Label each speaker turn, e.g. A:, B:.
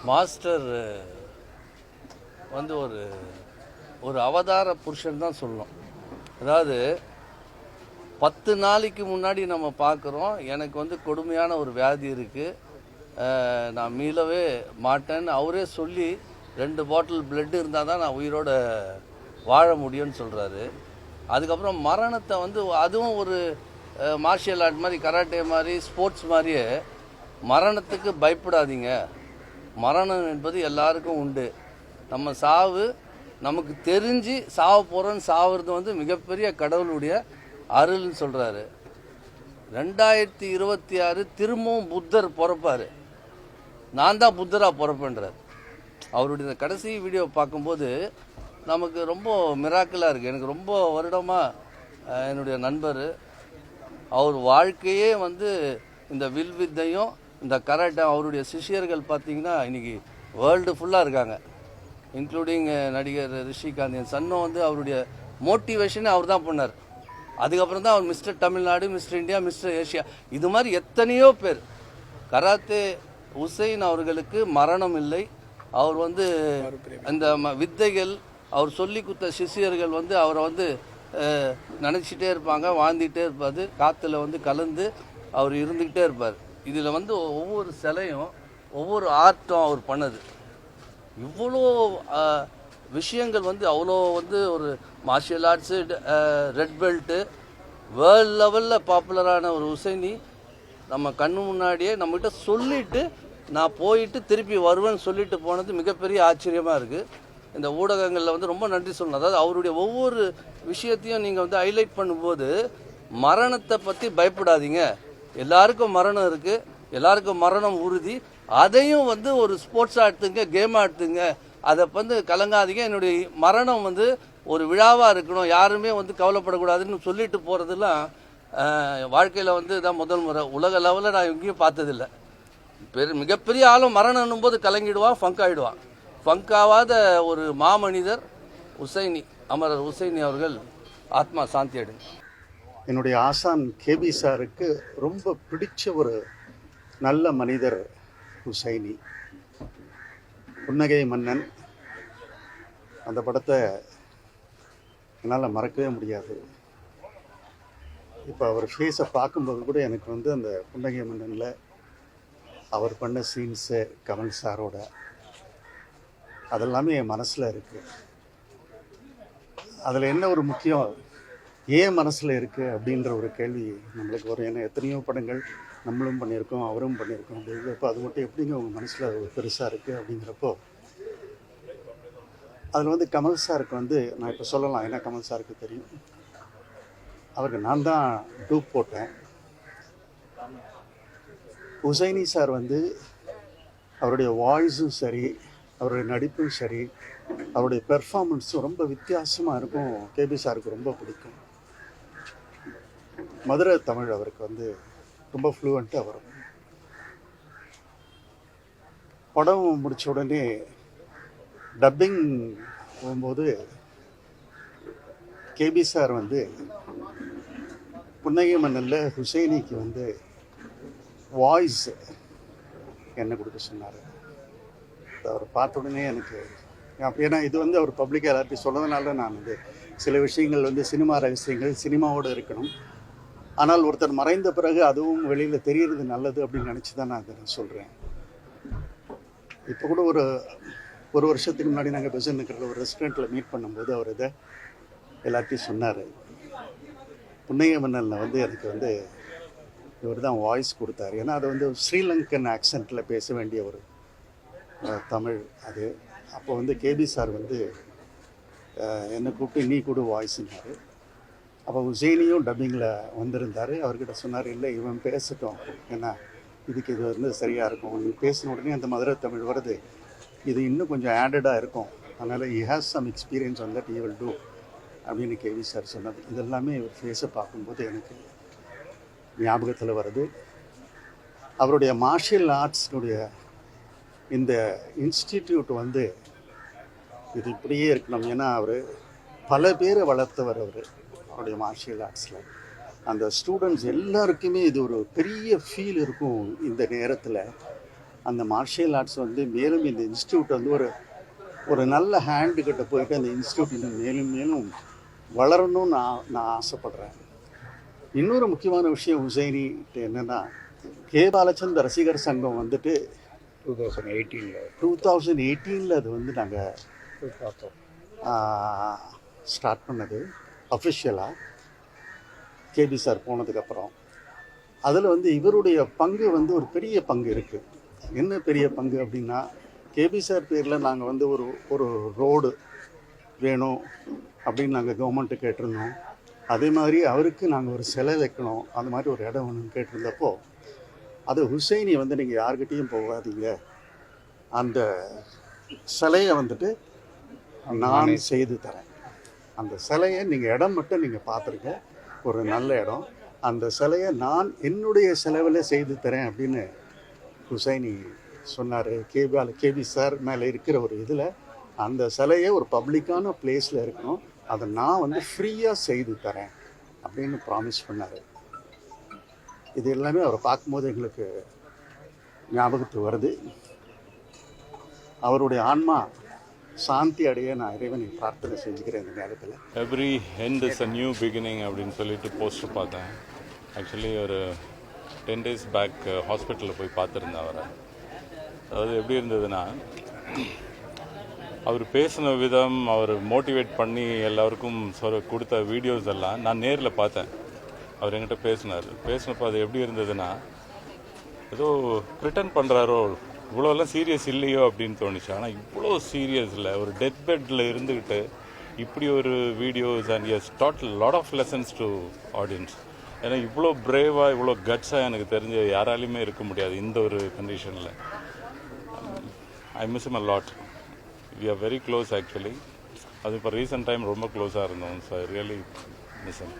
A: Master வந்து ஒரு ஒரு அவதார புருஷன் தான் சொல்லணும். அதாவது 10 நாளைக்கு முன்னாடி நம்ம பார்க்குறோம், எனக்கு வந்து கொடுமையான ஒரு வியாதி இருக்குது, நான் மீளவே மாட்டேன்னு அவரே சொல்லி 2 பாட்டில் பிளட் இருந்தால் தான் நான் உயிரோட வாழ முடியும்னு சொல்கிறாரு. அதுக்கப்புறம் மரணத்தை வந்து அதுவும் ஒரு மார்ஷியல் ஆர்ட் மாதிரி, கராட்டே மாதிரி, ஸ்போர்ட்ஸ் மாதிரியே மரணத்துக்கு பயப்படாதீங்க, மரணம் என்பது எல்லாருக்கும் உண்டு, நம்ம சாவு நமக்கு தெரிஞ்சு சாவ போகிறோன்னு சாவுறது வந்து மிகப்பெரிய கடவுளுடைய அருள்னு சொல்கிறாரு. 2026 திரும்பவும் புத்தர் பிறப்பார், நான் தான் புத்தராக பிறப்பேன்றார். அவருடைய கடைசி வீடியோ பார்க்கும்போது நமக்கு ரொம்ப மிராக்கலாக இருக்குது. எனக்கு ரொம்ப வருடமாக என்னுடைய நண்பர், அவர் வாழ்க்கையே வந்து இந்த வில் வித்தையும் இந்த கராட்டே, அவருடைய சிஷியர்கள் பார்த்திங்கன்னா இன்றைக்கி வேர்ல்டு ஃபுல்லாக இருக்காங்க, இன்க்ளூடிங் நடிகர் ரிஷிகாந்த். என் சன்னும் வந்து அவருடைய மோட்டிவேஷனே அவர் தான் பண்ணார். அதுக்கப்புறம் தான் அவர் mister Tamil Nadu, mister India, mister Asia, இது மாதிரி எத்தனையோ பேர். கராத்தே உசைன் அவர்களுக்கு மரணம் இல்லை. அவர் வந்து அந்த வித்தைகள் அவர் சொல்லி கொடுத்த சிஷியர்கள் வந்து அவரை வந்து நினச்சிட்டே இருப்பாங்க, வாழ்ந்துகிட்டே இருப்பார், காற்றுல வந்து கலந்து அவர் இருந்துக்கிட்டே இருப்பார். இதில் வந்து ஒவ்வொரு சிலையும் ஒவ்வொரு ஆர்ட்டும் அவர் பண்ணது. இவ்வளோ விஷயங்கள் வந்து அவ்வளோ வந்து ஒரு martial arts, red belt, world லெவலில் பாப்புலரான ஒரு உசைனி நம்ம கண்ணு முன்னாடியே நம்மகிட்ட சொல்லிவிட்டு நான் போயிட்டு திருப்பி வருவேன்னு சொல்லிட்டு போனது மிகப்பெரிய ஆச்சரியமாக இருக்குது. இந்த ஊடகங்களில் வந்து ரொம்ப நன்றி சொல்லணும். அதாவது அவருடைய ஒவ்வொரு விஷயத்தையும் நீங்கள் வந்து ஹைலைட் பண்ணும்போது மரணத்தை பற்றி பயப்படாதீங்க, எல்லாருக்கும் மரணம் இருக்குது, எல்லாருக்கும் மரணம் உறுதி, அதையும் வந்து ஒரு ஸ்போர்ட்ஸாக எடுத்துங்க, கேமாக எடுத்துங்க, அதை வந்து கலங்காதீங்க, என்னுடைய மரணம் வந்து ஒரு விழாவாக இருக்கணும், யாருமே வந்து கவலைப்படக்கூடாதுன்னு சொல்லிட்டு போகிறதுலாம் வாழ்க்கையில் வந்து இதான் முதல் முறை. உலக லெவலில் நான் எங்கேயும் பார்த்ததில்லை. மிகப்பெரிய ஆளும் மரணம் போது கலங்கிடுவான், ஃபங்க் ஆகிடுவான். ஃபங்க் ஆகாத ஒரு மாமனிதர் உசைனி, அமரர் உசைனி அவர்கள் ஆத்மா சாந்தி அடைந்து.
B: என்னுடைய ஆசான் கேபி சாருக்கு ரொம்ப பிடிச்ச ஒரு நல்ல மனிதர் உசைனி. புன்னகை மன்னன் அந்த படத்தை என்னால் மறக்கவே முடியாது. இப்போ அவர் ஃபேஸை பார்க்கும்போது கூட எனக்கு வந்து அந்த புன்னகை மன்னனில் அவர் பண்ண சீன்ஸு கமல் சாரோட அதெல்லாமே என் மனசில் இருக்குது. அதில் என்ன ஒரு முக்கியம், ஏன் மனசில் இருக்குது அப்படின்ற ஒரு கேள்வி நம்மளுக்கு வரும். ஏன்னா எத்தனையோ படங்கள் நம்மளும் பண்ணியிருக்கோம், அவரும் பண்ணியிருக்கோம். அப்படிங்கிறப்போ அது மட்டும் எப்படிங்க உங்கள் மனசில் பெருசாக இருக்குது அப்படிங்கிறப்போ, அதில் வந்து கமல் சாருக்கு வந்து நான் இப்போ சொல்லலாம், ஏன்னா கமல் சாருக்கு தெரியும், அவருக்கு நான் தான் டூப் போட்டேன். உசைனி சார் வந்து அவருடைய வாய்ஸும் சரி, அவருடைய நடிப்பும் சரி, அவருடைய பெர்ஃபார்மன்ஸும் ரொம்ப வித்தியாசமாக இருக்கும். கேபி சாருக்கு ரொம்ப பிடிக்கும். மதுரை தமிழ் அவருக்கு வந்து ரொம்ப ஃப்ளூவெண்ட்டாக வரும். படம் முடித்த உடனே டப்பிங் போகும்போது கேபி சார் வந்து புன்னகை மன்னனில் ஹுசைனிக்கு வந்து வாய்ஸ் என்ன கொடுக்க சொன்னார். அவர் பார்த்த உடனே எனக்கு, ஏன்னா இது வந்து அவர் பப்ளிக்காக எல்லாத்தையும் சொன்னதுனால நான் வந்து சில விஷயங்கள் வந்து சினிமா ரகசியங்கள் சினிமாவோடு இருக்கணும், ஆனால் ஒருத்தர் மறைந்த பிறகு அதுவும் வெளியில் தெரியறது நல்லது அப்படின்னு நினச்சி தான் நான் அதை சொல்கிறேன். இப்போ கூட ஒரு வருஷத்துக்கு முன்னாடி நாங்கள் பெசன் இருக்கிற ஒரு ரெஸ்டாரண்ட்டில் மீட் பண்ணும்போது அவர் இதை எல்லாத்தையும் சொன்னார். புன்னகை மன்னனில் வந்து எனக்கு வந்து இவர் தான் வாய்ஸ் கொடுத்தாரு. ஏன்னா அது வந்து ஸ்ரீலங்கன் ஆக்சென்ட்டில் பேச வேண்டிய ஒரு தமிழ் அது. அப்போ வந்து கேபி சார் வந்து என்னை கூப்பிட்டு நீ கூட வாய்ஸ்னார். அப்போ உசைனியும் டப்பிங்கில் வந்திருந்தார். அவர்கிட்ட சொன்னார், இல்லை இவன் பேசட்டும், ஏன்னா இதுக்கு இது வந்து சரியாக இருக்கும், நீ பேசின உடனே அந்த மதுரை தமிழ் வருது, இது இன்னும் கொஞ்சம் ஆடடாக இருக்கும், அதனால் he has some experience on that, he will do அப்படின்னு கேபி சார் சொன்னது. இதெல்லாமே இவர் ஃபேஸை பார்க்கும்போது எனக்கு ஞாபகத்தில் வருது. அவருடைய மார்ஷியல் ஆர்ட்ஸினுடைய இந்த இன்ஸ்டிடியூட் வந்து இது இப்படியே இருக்கணும். ஏன்னா அவர் பல பேரை வளர்த்தவர். அவருடைய மார்ஷியல் ஆர்ட்ஸில் அந்த ஸ்டூடெண்ட்ஸ் எல்லாருக்குமே இது ஒரு பெரிய ஃபீல் இருக்கும். இந்த நேரத்தில் அந்த மார்ஷியல் ஆர்ட்ஸ் வந்து மேலும் இந்த இன்ஸ்டியூட் வந்து ஒரு நல்ல ஹேண்டுக்கிட்ட போயிட்டு அந்த இன்ஸ்டியூட் இன்னும் மேலும் மேலும் வளரணும்னு நான் ஆசைப்படுறேன். இன்னொரு முக்கியமான விஷயம் ஹுசைனிட்டு என்னென்னா, கே பாலச்சந்தர் ரசிகர் சங்கம் வந்துட்டு 2018 அது வந்து நாங்கள் ஸ்டார்ட் பண்ணது அஃபிஷியலாக கேபி சார் போனதுக்கப்புறம். அதில் வந்து இவருடைய பங்கு வந்து ஒரு பெரிய பங்கு இருக்குது. என்ன பெரிய பங்கு அப்படின்னா, கேபி சார் பேரில் நாங்கள் வந்து ஒரு ரோடு வேணும் அப்படின்னு நாங்கள் கவர்மெண்ட்டு கேட்டிருந்தோம். அதே மாதிரி அவருக்கு நாங்கள் ஒரு சிலை வைக்கணும், அந்த மாதிரி ஒரு இடம் வேணும்னு கேட்டிருந்தப்போ, அது ஹுசைனி வந்து நீங்கள் யார்கிட்டையும் போகாதீங்க, அந்த சிலையை வந்துட்டு நான் செய்து தரேன், அந்த சிலையை நீங்கள் இடம் மட்டும் நீங்கள் பார்த்துருங்க, ஒரு நல்ல இடம், அந்த சிலையை நான் என்னுடைய செலவில் செய்து தரேன் அப்படின்னு ஹுசைனி சொன்னார். கேபி சார் மேலே இருக்கிற ஒரு இதில் அந்த சிலையை ஒரு பப்ளிக்கான பிளேஸில் இருக்கணும், அதை நான் வந்து ஃப்ரீயாக செய்து தரேன் அப்படின்னு ப்ராமிஸ் பண்ணார். இது எல்லாமே அவரை பார்க்கும்போது எங்களுக்கு ஞாபகத்துக்கு வருது. அவருடைய ஆன்மா சாந்தி அடைய நான் இறைவனை பிரார்த்தனை செஞ்சுக்கிறேன் இந்த நேரத்தில்.
C: Every end is a new beginning அப்படின்னு சொல்லிட்டு போஸ்டர் பார்த்தேன். ஆக்சுவலி ஒரு 10 days பேக் ஹாஸ்பிட்டலில் போய் பார்த்துருந்தேன் அவரை. அதாவது எப்படி இருந்ததுன்னா, அவர் பேசின விதம், அவர் மோட்டிவேட் பண்ணி எல்லாருக்கும் கொடுத்த வீடியோஸ் எல்லாம் நான் நேரில் பார்த்தேன். அவர் என்கிட்ட பேசினப்போ அது எப்படி இருந்ததுன்னா, ஏதோ ப்ரிட்டன் பண்ணுறாரோ, இவ்வளோலாம் சீரியஸ் இல்லையோ அப்படின்னு தோணுச்சு. ஆனால் இவ்வளோ சீரியஸ் இல்லை, ஒரு டெத் பெட்டில் இருந்துக்கிட்டு இப்படி ஒரு videos and is that lot of lessons to audience. ஏன்னா இவ்வளோ பிரேவாக இவ்வளோ கட்ஸாக எனக்கு தெரிஞ்ச யாராலையுமே இருக்க முடியாது இந்த ஒரு கண்டிஷனில். I miss him a lot. We are very close actually. அது இப்போ ரீசெண்ட் டைம் ரொம்ப க்ளோஸாக இருந்தோம். So I really miss him.